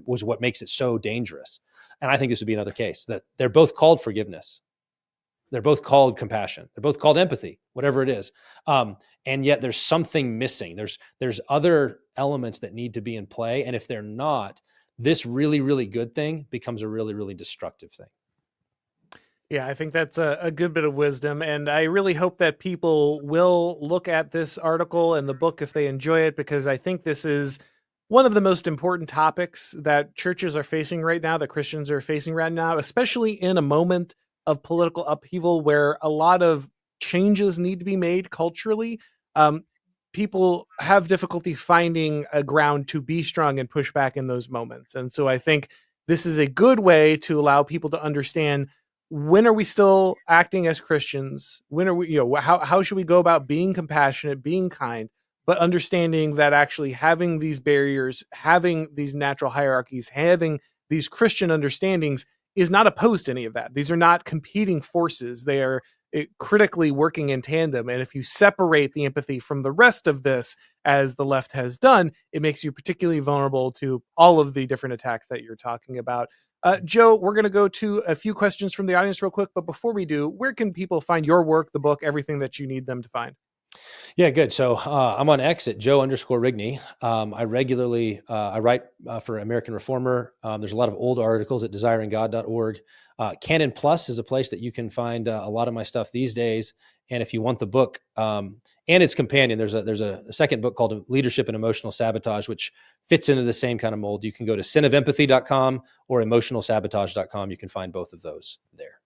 what makes it so dangerous. And I think this would be another case, that they're both called forgiveness. They're both called compassion. They're both called empathy, whatever it is. And yet there's something missing. There's other elements that need to be in play. And if they're not, this really, really good thing becomes a really, really destructive thing. Yeah, I think that's a good bit of wisdom. And I really hope that people will look at this article and the book if they enjoy it, because I think this is one of the most important topics that churches are facing right now, that Christians are facing right now, especially in a moment of political upheaval where a lot of changes need to be made culturally. Um, People have difficulty finding a ground to be strong and push back in those moments. And so I think this is a good way to allow people to understand, when are we still acting as Christians? When are we, how should we go about being compassionate, being kind, but understanding that actually having these barriers, having these natural hierarchies, having these Christian understandings is not opposed to any of that. These are not competing forces. They are critically working in tandem. And if you separate the empathy from the rest of this, as the left has done, it makes you particularly vulnerable to all of the different attacks that you're talking about. Joe, we're going to go to a few questions from the audience real quick. But before we do, where can people find your work, the book, everything that you need them to find? Yeah, good. So I'm on X at Joe_Rigney. I regularly I write for American Reformer. There's a lot of old articles at desiringgod.org. Canon Plus is a place that you can find a lot of my stuff these days. And if you want the book and its companion, there's a second book called Leadership and Emotional Sabotage, which fits into the same kind of mold. You can go to sinofempathy.com or emotionalsabotage.com. You can find both of those there.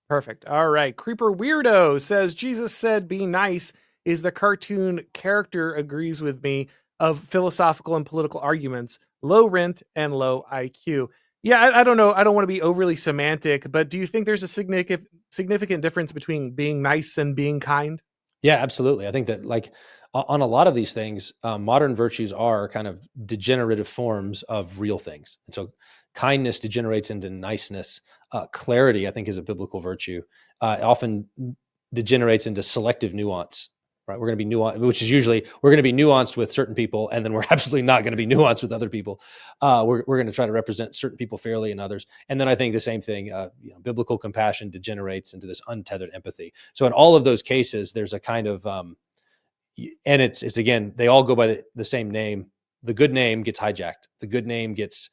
Perfect. All right. Creeper Weirdo says, Jesus said, be nice. Is the cartoon character agrees with me of philosophical and political arguments, low rent and low IQ. Yeah, I don't know. I don't want to be overly semantic, but do you think there's a significant difference between being nice and being kind? Yeah, absolutely. I think that like on a lot of these things, modern virtues are kind of degenerative forms of real things. And so kindness degenerates into niceness. Clarity, I think, is a biblical virtue. Often degenerates into selective nuance, right? We're going to be nuanced, which is usually we're going to be nuanced with certain people, and then we're absolutely not going to be nuanced with other people. We're going to try to represent certain people fairly and others. And then I think the same thing, biblical compassion degenerates into this untethered empathy. So in all of those cases, there's a kind of, and it's again, they all go by the same name. The good name gets hijacked. The good name gets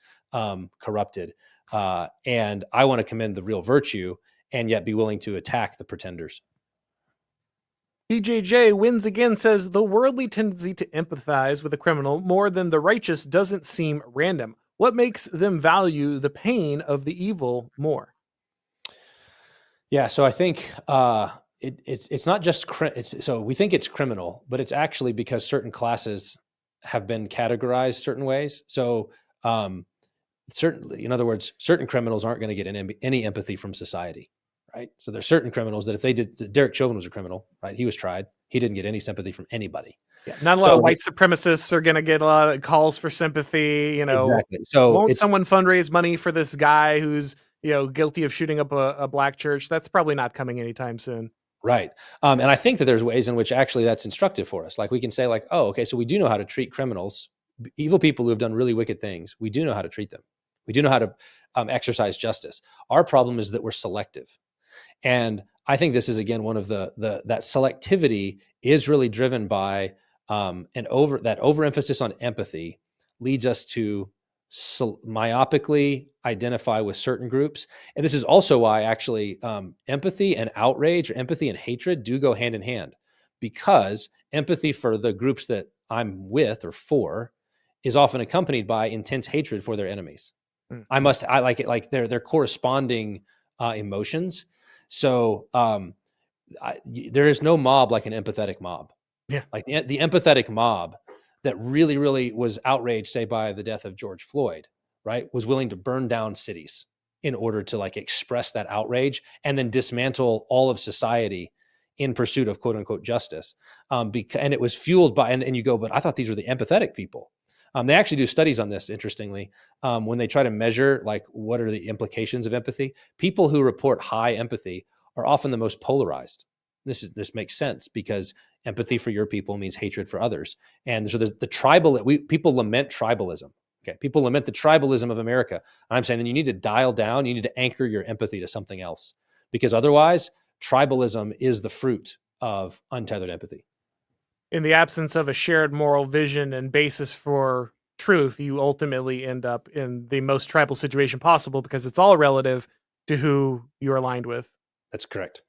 corrupted. And I want to commend the real virtue and yet be willing to attack the pretenders. BJJ wins again, says the worldly tendency to empathize with a criminal more than the righteous doesn't seem random. What makes them value the pain of the evil more? Yeah, so I think it's not just so we think it's criminal, but it's actually because certain classes have been categorized certain ways. So certainly, in other words, certain criminals aren't going to get any empathy from society, right? So there's certain criminals that if they did, Derek Chauvin was a criminal, right? He was tried. He didn't get any sympathy from anybody. Yeah, not a lot of white supremacists are going to get a lot of calls for sympathy. Exactly. So won't someone fundraise money for this guy who's guilty of shooting up a black church? That's probably not coming anytime soon. Right. And I think that there's ways in which actually that's instructive for us. Like we can say like, oh, okay, so we do know how to treat criminals, evil people who have done really wicked things. We do know how to treat them. We do know how to exercise justice. Our problem is that we're selective. And I think this is, again, one of that selectivity is really driven by that overemphasis on empathy leads us to myopically identify with certain groups. And this is also why actually empathy and outrage, or empathy and hatred, do go hand in hand, because empathy for the groups that I'm with or for is often accompanied by intense hatred for their enemies. I like it, like they're corresponding emotions. So there is no mob like an empathetic mob. Yeah. Like the empathetic mob that really, really was outraged, say, by the death of George Floyd, right, was willing to burn down cities in order to like express that outrage and then dismantle all of society in pursuit of quote unquote justice. And it was fueled by, and you go, but I thought these were the empathetic people. They actually do studies on this, interestingly, when they try to measure like what are the implications of empathy. People who report high empathy are often the most polarized. This makes sense because empathy for your people means hatred for others. And so the tribal, people lament tribalism. Okay, people lament the tribalism of America. I'm saying then you need to dial down. You need to anchor your empathy to something else, because otherwise tribalism is the fruit of untethered empathy. In the absence of a shared moral vision and basis for truth, you ultimately end up in the most tribal situation possible because it's all relative to who you're aligned with. That's correct.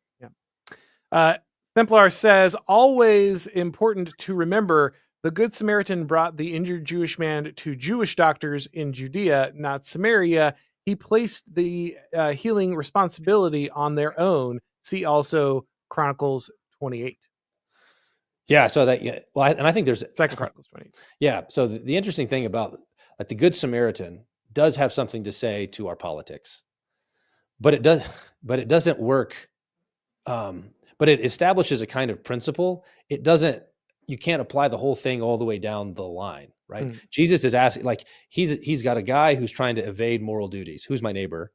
Yeah. Templar says, always important to remember the Good Samaritan brought the injured Jewish man to Jewish doctors in Judea, not Samaria. He placed the healing responsibility on their own. See also Chronicles 28. Yeah. So that, and I think there's Second Chronicles 28. Yeah. So the interesting thing about the Good Samaritan does have something to say to our politics, but it doesn't work. But it establishes a kind of principle. You can't apply the whole thing all the way down the line, right? Jesus is asking, he's got a guy who's trying to evade moral duties. Who's my neighbor?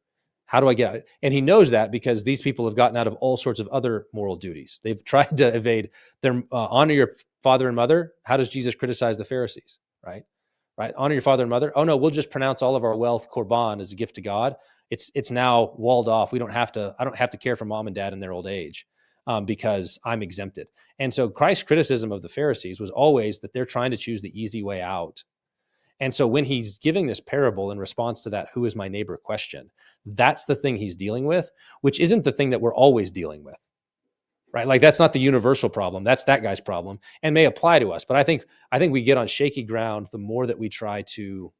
How do I get out? And he knows that because these people have gotten out of all sorts of other moral duties. They've tried to evade their honor your father and mother. How does Jesus criticize the Pharisees? Right? Honor your father and mother. Oh no, we'll just pronounce all of our wealth korban as a gift to God. It's now walled off. I don't have to care for mom and dad in their old age because I'm exempted. And so Christ's criticism of the Pharisees was always that they're trying to choose the easy way out. And so when he's giving this parable in response to that, who is my neighbor question, that's the thing he's dealing with, which isn't the thing that we're always dealing with, right? Like that's not the universal problem. That's that guy's problem and may apply to us. But I think we get on shaky ground the more that we try to,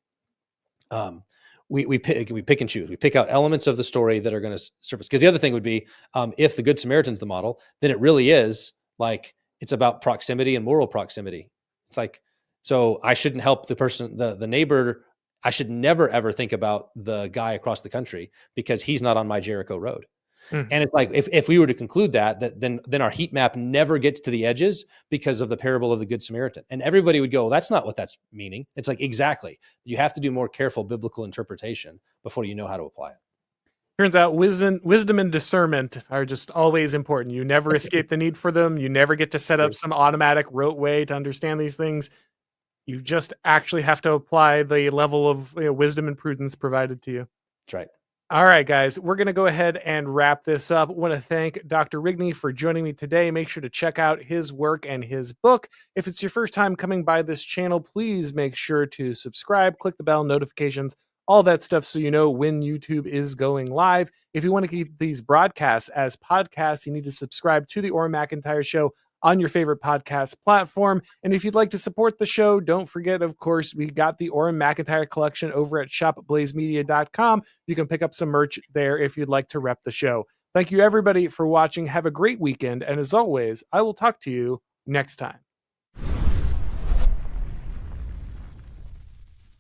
we pick and choose. We pick out elements of the story that are going to surface. Because the other thing would be, if the Good Samaritan's the model, then it really is like, it's about proximity and moral proximity. It's like, so I shouldn't help the person, the neighbor. I should never, ever think about the guy across the country because he's not on my Jericho road. And it's like, if we were to conclude that then our heat map never gets to the edges because of the parable of the Good Samaritan. And everybody would go, that's not what that's meaning. It's like, exactly. You have to do more careful biblical interpretation before you know how to apply it. Turns out wisdom and discernment are just always important. You never escape the need for them. You never get to set up some automatic rote way to understand these things. You just actually have to apply the level of wisdom and prudence provided to you. That's right. All right, guys, we're going to go ahead and wrap this up. I want to thank Dr. Rigney for joining me today. Make sure to check out his work and his book. If it's your first time coming by this channel, please make sure to subscribe, click the bell, notifications, all that stuff so you know when YouTube is going live. If you want to keep these broadcasts as podcasts, you need to subscribe to the Auron MacIntyre Show on your favorite podcast platform. And if you'd like to support the show, don't forget, of course, we got the Auron MacIntyre collection over at shopblazemedia.com. You can pick up some merch there if you'd like to rep the show. Thank you, everybody, for watching. Have a great weekend. And as always, I will talk to you next time.